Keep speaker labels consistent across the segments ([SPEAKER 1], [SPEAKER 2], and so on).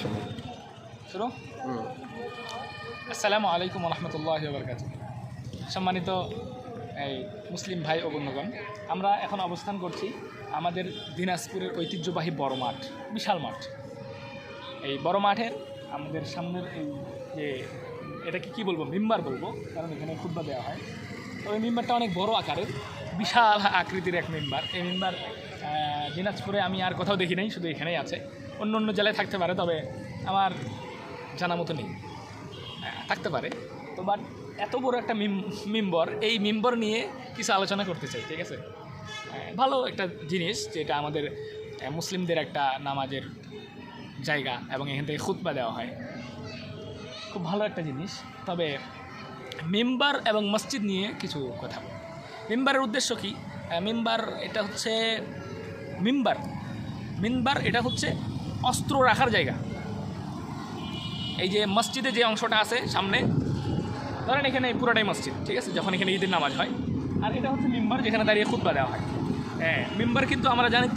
[SPEAKER 1] শুরু। আসসালামু আলাইকুম রহমতুল্লাহি ওয়া বারাকাতুহু। সম্মানিত এই মুসলিম ভাই ও বন্ধুগণ, আমরা এখন অবস্থান করছি আমাদের দিনাজপুরের ঐতিহ্যবাহী বড় মাঠ, বিশাল মাঠ। এই বড় মাঠের আমাদের সামনের এই যে এটাকে কী বলবো, মিম্বার বলবো, কারণ এখানে খুতবা দেওয়া হয়। তো এই মিম্বারটা অনেক বড় আকারের, বিশাল আকৃতির এক মিম্বার। এই মিম্বার দিনাজপুরে আমি আর কোথাও দেখি নাই, শুধু এখানেই আছে। অন্য অন্য জেলায় থাকতে পারে, তবে আমার জানা মতো নেই, থাকতে পারে। তো বাট এত বড় একটা মিম্বর, এই মিম্বর নিয়ে কিছু আলোচনা করতে চাই, ঠিক আছে। ভালো একটা জিনিস, যেটা আমাদের মুসলিমদের একটা নামাজের জায়গা এবং এখান থেকে খুতবা দেওয়া হয়, খুব ভালো একটা জিনিস। তবে মিম্বার এবং মসজিদ নিয়ে কিছু কথা বলি। মিম্বারের উদ্দেশ্য কী? মিম্বার এটা হচ্ছে মিম্বার এটা হচ্ছে অস্ত্র রাখার জায়গা। এই যে মসজিদে যে অংশটা আছে সামনে, ধরেন এখানে পুরোটাই মসজিদ, ঠিক আছে, যখন এখানে ঈদের নামাজ হয়। আর এটা হচ্ছে মিম্বার, যেখানে দাঁড়িয়ে খুতবা দেওয়া হয়। হ্যাঁ, মিম্বার কিন্তু আমরা জানি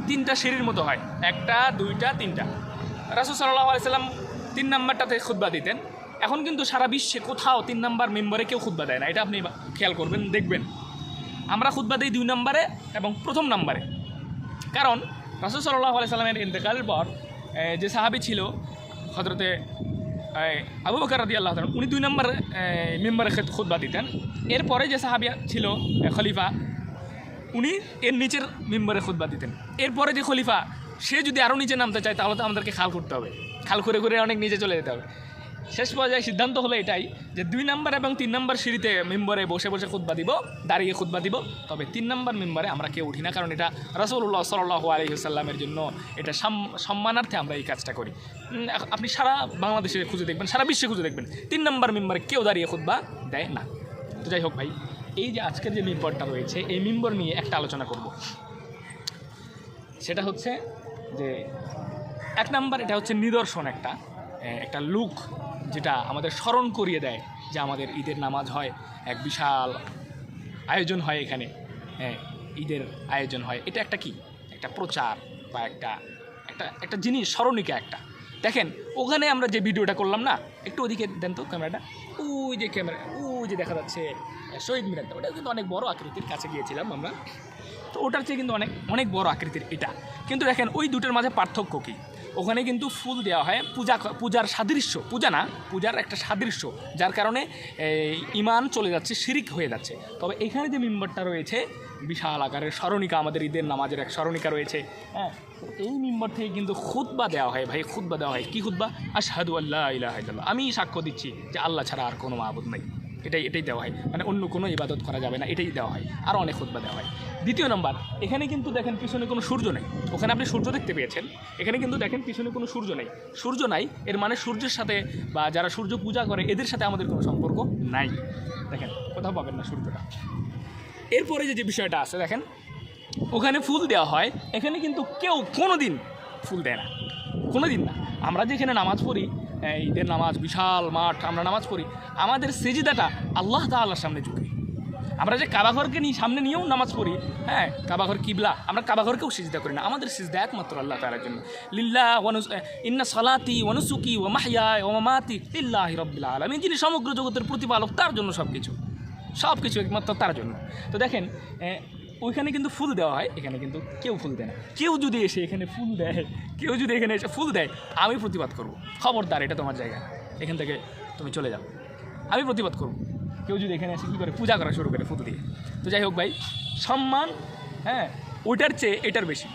[SPEAKER 1] তিনটা সিঁড়ির মতো হয়, একটা, দুইটা, তিনটা। রাসূল সাল্লাল্লাহু আলাইহি সাল্লাম 3 নাম্বারটাতে খুতবা দিতেন। এখন কিন্তু সারা বিশ্বে কোথাও 3 নাম্বার মিম্বরে কেউ খুতবা দেয় না, এটা আপনি খেয়াল করবেন, দেখবেন। আমরা খুতবা দিই 2 নাম্বারে এবং 1ম নাম্বারে। কারণ রাসূল সাল্লাল্লাহু আলাইহি সাল্লামের ইন্তেকালের পর যে সাহাবী ছিল হযরতে আবু বকর রাদিয়াল্লাহু তাআলা, উনি 2 নম্বর মিম্বরে খুতবা দিতেন। এরপরে যে সাহাবী ছিল খলিফা, উনি এর নিচের মিম্বরে খুতবা দিতেন। এরপরে যে খলিফা, সে যদি আরও নিচে নামতে চায়, তাহলে তো আমাদেরকে খাল করতে হবে, খাল করে করে অনেক নিচে চলে যেতে হবে। শেষ পর্যায়ে সিদ্ধান্ত হলো এটাই যে 2 নম্বর এবং 3 নম্বর সিঁড়িতে মিম্বরে বসে বসে খুতবা দিব, দাঁড়িয়ে খুতবা দিব। তবে 3 নম্বর মিম্বরে আমরা কেউ উঠি না, কারণ এটা রাসূলুল্লাহ সাল্লাল্লাহু আলাইহি ওয়াসাল্লামের জন্য এটা সম্মানার্থে আমরা এই কাজটা করি। আপনি সারা বাংলাদেশে খুঁজে দেখবেন, সারা বিশ্বে খুঁজে দেখবেন, 3 নম্বর মিম্বরে কেউ দাঁড়িয়ে খুতবা দেয় না। তো যাই হোক ভাই, এই যে আজকের যে মিম্বরটা রয়েছে, এই মিম্বর নিয়ে একটা আলোচনা করব। সেটা হচ্ছে যে 1 নম্বর, এটা হচ্ছে নিদর্শন, একটা লুক, যেটা আমাদের স্মরণ করিয়ে দেয় যে আমাদের ঈদের নামাজ হয়, এক বিশাল আয়োজন হয় এখানে, ঈদের আয়োজন হয়। এটা একটা কি, একটা প্রচার বা একটা জিনিস, স্মরণিকা একটা। দেখেন ওখানে আমরা যে ভিডিওটা করলাম না, একটু ওদিকে দেন তো ক্যামেরাটা, ওই যে দেখা যাচ্ছে শহীদ মিনারটা, ওটা কিন্তু অনেক বড় আকৃতির, কাছে গিয়েছিলাম আমরা। তো ওটার চেয়ে কিন্তু অনেক বড় আকৃতির এটা। কিন্তু দেখেন ওই দুটোর মাঝে পার্থক্য কী? ওখানে কিন্তু ফুল দেওয়া হয়, পূজার সাদৃশ্য, পূজা না, পূজার একটা সাদৃশ্য, যার কারণে ঈমান চলে যাচ্ছে, শিরিক হয়ে যাচ্ছে। তবে এখানে যে মিম্বরটা রয়েছে, বিশাল আকারের স্মরণিকা, আমাদের ঈদের নামাজের এক স্মরণিকা রয়েছে। হ্যাঁ, এই মিম্বর থেকে কিন্তু খুতবা দেওয়া হয় ভাই, খুতবা দেওয়া হয়। কী খুতবা? আশহাদু আল্লা ইলাহা ইল্লাল্লাহ, আমি সাক্ষ্য দিচ্ছি যে আল্লাহ ছাড়া আর কোনো মাবুদ নাই। এটাই দেওয়া হয়, মানে অন্য কোনো ইবাদত করা যাবে না, এটাই দেওয়া হয়। আরও অনেক খুতবা দেওয়া হয়। 2 নম্বর, এখানে কিন্তু দেখেন পিছনে কোনো সূর্য নেই। ওখানে আপনি সূর্য দেখতে পেয়েছেন, এখানে কিন্তু দেখেন পিছনে কোনো সূর্য নাই। এর মানে সূর্যের সাথে বা যারা সূর্য পূজা করে এদের সাথে আমাদের কোনো সম্পর্ক নাই। দেখেন কোথাও পাবেন না সূর্যটা। এরপরে যে বিষয়টা আছে, দেখেন ওখানে ফুল দেওয়া হয়, এখানে কিন্তু কেউ কোনো দিন ফুল দেয় না, কোনো দিন না। আমরা যেখানে নামাজ পড়ি, ঈদের নামাজ, বিশাল মাঠ, আমরা নামাজ পড়ি, আমাদের সিজদাটা আল্লাহ তাআলার সামনে ঝুঁকি। আমরা যে কাবাঘরকে সামনে নিয়েও নামাজ পড়ি, হ্যাঁ, কাবাঘর কিবলা, আমরা কাবাঘরকেও সিজদা করি না। আমাদের সিজদা একমাত্র আল্লাহ তাআলার জন্য। লিল্লাহ ইন্না সালাতি ওয়া নুসুকি ওয়া মাহইয়ায়া ওয়া মামাতি লিল্লাহি রাব্বিল আলামিন, যিনি সমগ্র জগতের প্রতিপালক, তার জন্য সব কিছু একমাত্র তার জন্য। তো দেখেন ওইখানে কিন্তু ফুল দেওয়া হয়, এখানে কিন্তু কেউ ফুল দেয় না। কেউ যদি এসে এখানে ফুল দেয়, আমি প্রতিবাদ করব, খবরদার, এটা তোমার জায়গা, এখান থেকে তুমি চলে যাও, আমি প্রতিবাদ করব। কেউ যদি এখানে এসে কী করে, পূজা করা শুরু করে ফুল দিয়ে। তো যাই হোক ভাই, সম্মান, হ্যাঁ, ওটার চেয়ে এটার বেশি,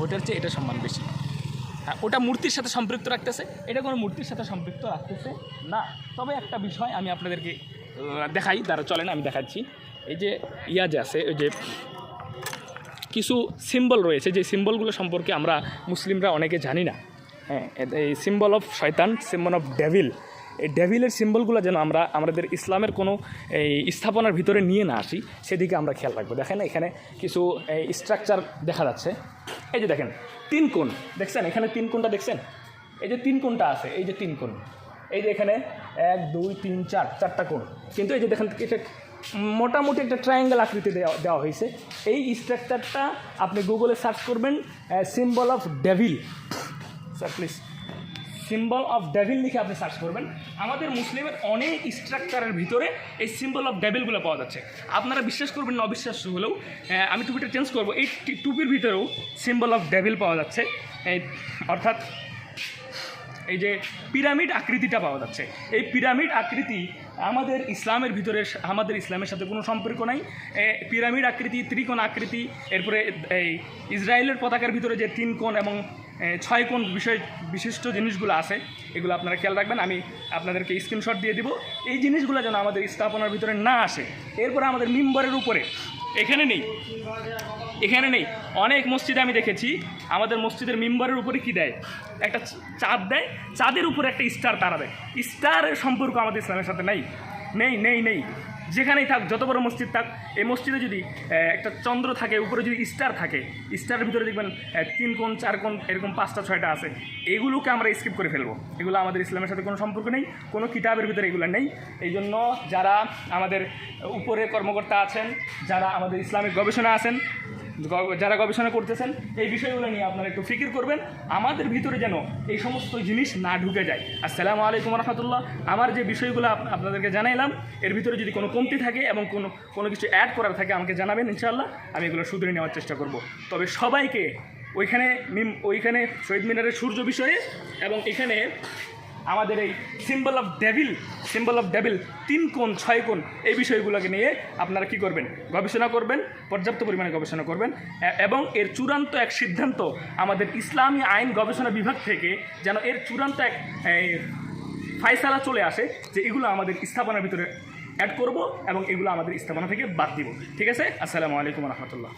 [SPEAKER 1] ওটার চেয়ে এটা সম্মান বেশি। হ্যাঁ, ওটা মূর্তির সাথে সম্পৃক্ত রাখতেছে, এটা কোনো মূর্তির সাথে সম্পৃক্ত রাখতেছে না। তবে একটা বিষয় আমি আপনাদেরকে দেখাই, দ্বারা চলেন আমি দেখাচ্ছি। এই যে যে আছে, ওই যে কিছু সিম্বল রয়েছে, যে সিম্বলগুলো সম্পর্কে আমরা মুসলিমরা অনেকে জানি না। হ্যাঁ, এই সিম্বল অফ শয়তান, সিম্বল অফ ডেভিল, এই ডেভিলের সিম্বলগুলো যেন আমরা আমাদের ইসলামের কোনো এই স্থাপনার ভিতরে নিয়ে না আসি, সেদিকে আমরা খেয়াল রাখবো। দেখেন এখানে কিছু স্ট্রাকচার দেখা যাচ্ছে। এই যে দেখেন 3 কোণ দেখছেন, এখানে 3 কোণটা দেখছেন, এই যে 3 কোণটা আছে, এই যে 3 কোণ, এই যে এখানে 1 2 3 4টা কোণ। কিন্তু এই যে দেখেন এটা মোটামুটি একটা ট্রায়াঙ্গেল আকৃতি দেওয়া হয়েছে। এই স্ট্রাকচারটা আপনি গুগলে সার্চ করবেন, symbol of devil, sir please, symbol of devil লিখে আপনি সার্চ করবেন, আমাদের মুসলিমের অনেক স্ট্রাকচারের ভিতরে এই সিম্বল অফ ডেভিলগুলো পাওয়া যাচ্ছে। আপনারা বিশ্বাস করবেন না অবিশ্বাস্য হলেও, আমি টুপিটা চেঞ্জ করবো, এই টুপির ভিতরেও সিম্বল অফ ডেভিল পাওয়া যাচ্ছে। অর্থাৎ এই যে পিরামিড আকৃতিটা পাওয়া যাচ্ছে, এই পিরামিড আকৃতি আমাদের ইসলামের ভিতরে, আমাদের ইসলামের সাথে কোনো সম্পর্ক নাই। পিরামিড আকৃতি, ত্রিকোণ আকৃতি, এরপরে এই ইসরায়েলের পতাকার ভিতরে যে 3 কোণ এবং 6 কোণ বিশিষ্ট জিনিসগুলো আছে, এগুলো আপনারা খেয়াল রাখবেন। আমি আপনাদেরকে স্ক্রিনশট দিয়ে দিব। এই জিনিসগুলো যেন আমাদের স্থাপনার ভিতরে না আসে। এরপরে আমাদের মিম্বরের উপরে, এখানে নেই, অনেক মসজিদে আমি দেখেছি আমাদের মসজিদের মিম্বরের উপরে কি দেয়, একটা চাঁদ দেয়, চাঁদের উপরে একটা স্টার তারা দেয়। স্টারের সম্পর্ক আমাদের ইসলামের সাথে নেই। যেখানেই থাক, যত বড় মসজিদ থাক, এই মসজিদে যদি একটা চন্দ্র থাকে, উপরে যদি স্টার থাকে, স্টারের ভিতরে দেখবেন 3 কোণ 4 কোণ এরকম 5টা 6টা আছে, এগুলোকে আমরা স্কিপ করে ফেলবো। এগুলো আমাদের ইসলামের সাথে কোনো সম্পর্ক নেই, কোনো কিতাবের ভিতরে এগুলো নেই। এই জন্য যারা আমাদের উপরে কর্মকর্তা আছেন, যারা আমাদের ইসলামিক গবেষণা আছেন, যারা গবেষণা করতেছেন, এই বিষয়গুলো নিয়ে আপনারা একটু ফিকির করবেন, আমাদের ভিতরে যেন এই সমস্ত জিনিস না ঢুকে যায়। আসসালামু আলাইকুম রহমতুল্লাহ। আমার যে বিষয়গুলো আপনাদেরকে জানাইলাম, এর ভিতরে যদি কোনো কমতি থাকে এবং কোনো কিছু অ্যাড করার থাকে আমাকে জানাবেন, ইনশাআল্লাহ আমি এগুলো শুধরে নেওয়ার চেষ্টা করব। তবে সবাইকে ওইখানে শহীদ মিনারের সূর্য বিষয়ে এবং এখানে আমাদের এই সিম্বল অফ ডেভিল 3 কোণ 6 কোণ এই বিষয়গুলোকে নিয়ে আপনারা কি করবেন, গবেষণা করবেন, পর্যাপ্ত পরিমাণে গবেষণা করবেন এবং এর চূড়ান্ত এক সিদ্ধান্ত আমাদের ইসলামী আইন গবেষণা বিভাগ থেকে যেন এর চূড়ান্ত এক ফায়সালা চলে আসে যে এগুলো আমাদের স্থাপনার ভিতরে অ্যাড করব এবং এগুলো আমাদের স্থাপনা থেকে বাদ দিব। ঠিক আছে? আসসালামু আলাইকুম রহমতুল্লাহ।